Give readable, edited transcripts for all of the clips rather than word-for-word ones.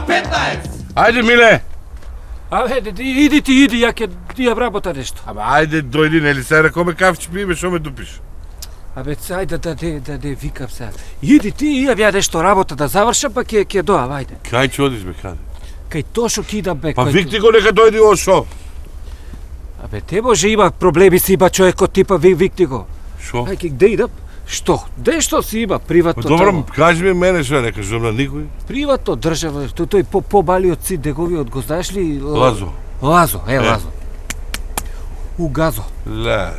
15! Ајде, Миле! Абе, иди, ја ќе ја вработа нешто. Абе, ајде, дојди, нели се рекоме кафче пиме, шо ме дупиш? Абе, ајде да викам сега. Иди ти и ја нешто работа да завршам, па ќе доам, ајде. Кај ќе одиш, бе, каде? Кај Тошо кидам, бе. Па викти го нека дојди о шо? Абе, те може има проблеми си има човекот типа викти го. Шо? Ајде, где идам? Што? Де што си има приватно? Добро, кажи ми мене што не кажам на никој. Приватно државно, тој по-балиот си деговиот го знаеш ли? Лазо. Лазо. У газо. Ла.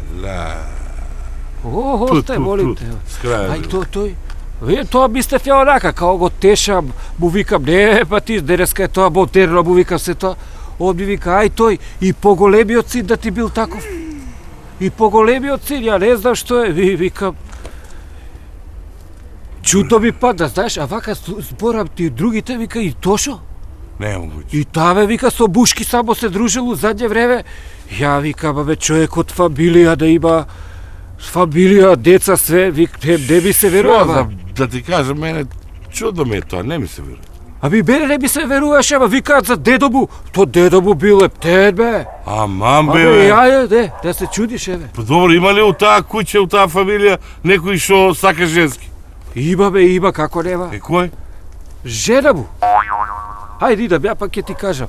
Сте, молим те. Скрај. Ај тој. Тоа мислев ја онака, као го тешам, му викам, не, па ти денеска е тоа модерно, му викам се тоа. Он ми вика, ај тој, и поголемиот син да ти бил таков. И поголемиот син, ја не знам што е, викам. Чудно ми падна, знаеш, а вака зборам ти другите, вика, и Тошо. Не е могуќе. И таа вика, со бушки само се дружил у задње време. Ја викам, бе, човек од фамилија да има, фамилија, деца, све, не ми се верува. Да ти кажам, мене чудно ми е тоа, не ми се верува. Аби мене не ми се веруваше, ама викаат за дедо му. То дедо му бил ептен, бе. Аман, бе, Абе, ја, да се чудиш, еве. Па добро, има ли у таа куќа, у таа фамилија, некој што сака женски? Има, како нема. Е, кој? Жена му. Ајде, идам, ја пак ќе ти кажам.